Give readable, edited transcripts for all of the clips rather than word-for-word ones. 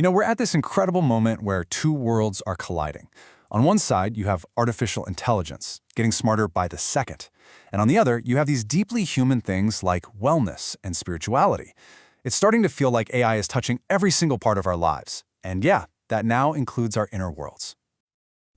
We're at this incredible moment where two worlds are colliding. On one side, you have artificial intelligence, getting smarter by the second. And on the other, you have these deeply human things like wellness and spirituality. It's starting to feel like AI is touching every single part of our lives. And yeah, that now includes our inner worlds.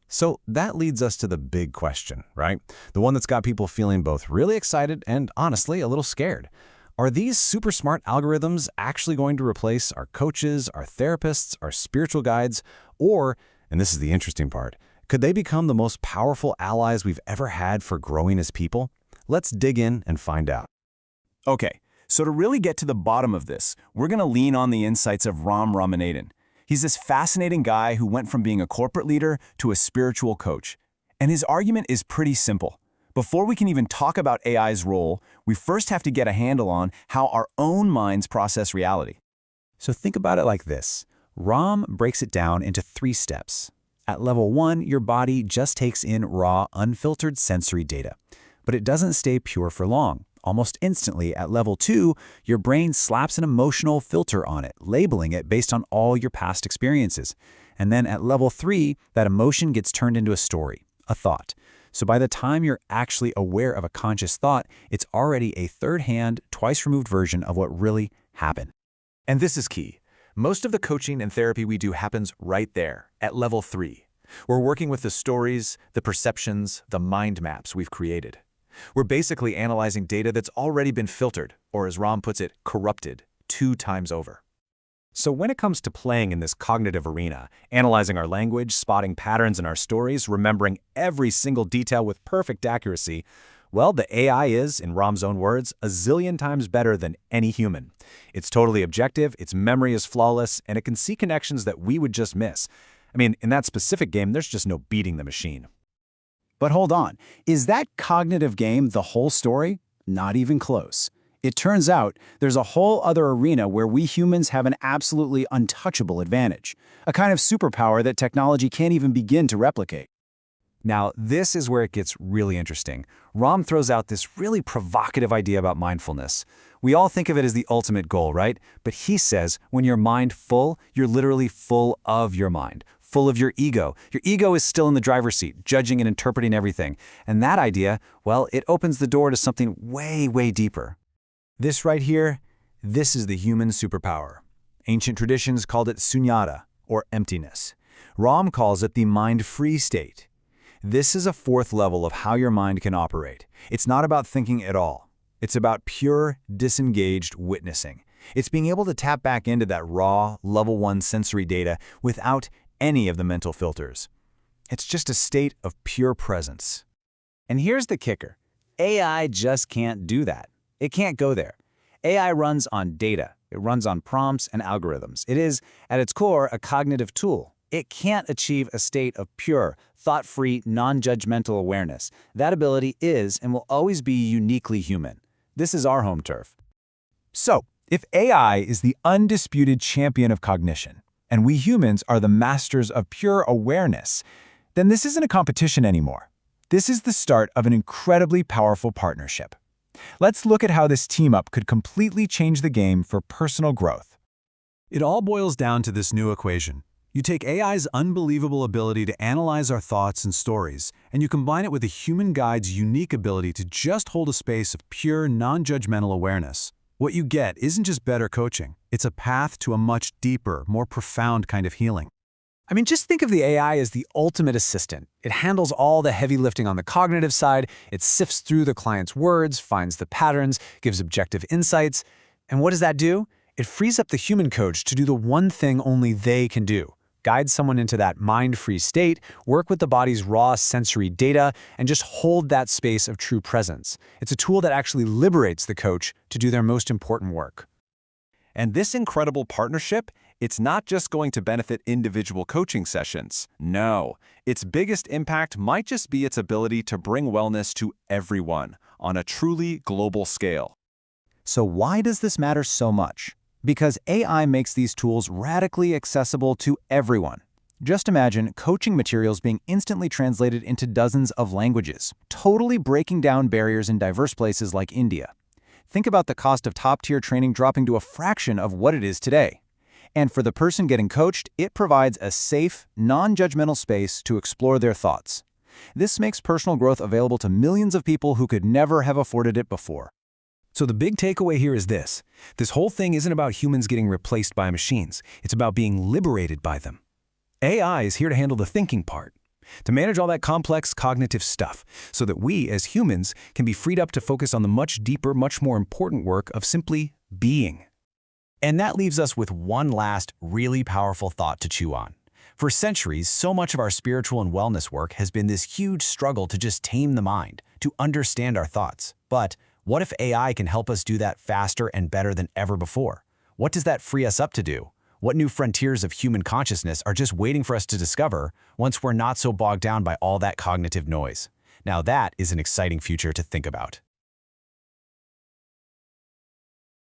So that leads us to the big question, right? The one that's got people feeling both really excited and, honestly, a little scared. Are these super smart algorithms actually going to replace our coaches, our therapists, our spiritual guides, or, and this is the interesting part, could they become the most powerful allies we've ever had for growing as people? Let's dig in and find out. Okay, so to really get to the bottom of this, we're going to lean on the insights of Ram Ramanatan. He's this fascinating guy who went from being a corporate leader to a spiritual coach. And his argument is pretty simple. Before we can even talk about AI's role, we first have to get a handle on how our own minds process reality. So think about it like this. Ram breaks it down into 3 steps. At level 1, your body just takes in raw, unfiltered sensory data. But it doesn't stay pure for long. Almost instantly, at level 2, your brain slaps an emotional filter on it, labeling it based on all your past experiences. And then at level 3, that emotion gets turned into a story, a thought. So by the time you're actually aware of a conscious thought, it's already a third-hand, twice-removed version of what really happened. And this is key. Most of the coaching and therapy we do happens right there, at level 3. We're working with the stories, the perceptions, the mind maps we've created. We're basically analyzing data that's already been filtered, or as Ram puts it, corrupted, 2 times over. So when it comes to playing in this cognitive arena, analyzing our language, spotting patterns in our stories, remembering every single detail with perfect accuracy, well, the AI is, in Ram's own words, a zillion times better than any human. It's totally objective, its memory is flawless, and it can see connections that we would just miss. I mean, in that specific game, there's just no beating the machine. But hold on, is that cognitive game the whole story? Not even close. It turns out there's a whole other arena where we humans have an absolutely untouchable advantage, a kind of superpower that technology can't even begin to replicate. Now, this is where it gets really interesting. Ram throws out this really provocative idea about mindfulness. We all think of it as the ultimate goal, right? But he says when your mind full, you're literally full of your mind, full of your ego. Your ego is still in the driver's seat, judging and interpreting everything. And that idea, well, it opens the door to something way, way deeper. This right here, this is the human superpower. Ancient traditions called it sunyata, or emptiness. Ram calls it the mind-free state. This is a 4th level of how your mind can operate. It's not about thinking at all. It's about pure, disengaged witnessing. It's being able to tap back into that raw, level 1 sensory data without any of the mental filters. It's just a state of pure presence. And here's the kicker. AI just can't do that. It can't go there. AI runs on data. It runs on prompts and algorithms. It is, at its core, a cognitive tool. It can't achieve a state of pure, thought-free, non-judgmental awareness. That ability is and will always be uniquely human. This is our home turf. So, if AI is the undisputed champion of cognition, and we humans are the masters of pure awareness, then this isn't a competition anymore. This is the start of an incredibly powerful partnership. Let's look at how this team-up could completely change the game for personal growth. It all boils down to this new equation. You take AI's unbelievable ability to analyze our thoughts and stories, and you combine it with a human guide's unique ability to just hold a space of pure, non-judgmental awareness. What you get isn't just better coaching. It's a path to a much deeper, more profound kind of healing. I mean, just think of the AI as the ultimate assistant. It handles all the heavy lifting on the cognitive side. It sifts through the client's words, finds the patterns, gives objective insights. And what does that do? It frees up the human coach to do the one thing only they can do. Guide someone into that mind-free state, work with the body's raw sensory data, and just hold that space of true presence. It's a tool that actually liberates the coach to do their most important work. And this incredible partnership, it's not just going to benefit individual coaching sessions. No, its biggest impact might just be its ability to bring wellness to everyone on a truly global scale. So why does this matter so much? Because AI makes these tools radically accessible to everyone. Just imagine coaching materials being instantly translated into dozens of languages, totally breaking down barriers in diverse places like India. Think about the cost of top-tier training dropping to a fraction of what it is today. And for the person getting coached, it provides a safe, non-judgmental space to explore their thoughts. This makes personal growth available to millions of people who could never have afforded it before. So the big takeaway here is this. This whole thing isn't about humans getting replaced by machines. It's about being liberated by them. AI is here to handle the thinking part, to manage all that complex cognitive stuff, so that we, as humans, can be freed up to focus on the much deeper, much more important work of simply being. And that leaves us with one last, really powerful thought to chew on. For centuries, so much of our spiritual and wellness work has been this huge struggle to just tame the mind, to understand our thoughts. But what if AI can help us do that faster and better than ever before? What does that free us up to do? What new frontiers of human consciousness are just waiting for us to discover once we're not so bogged down by all that cognitive noise? Now that is an exciting future to think about.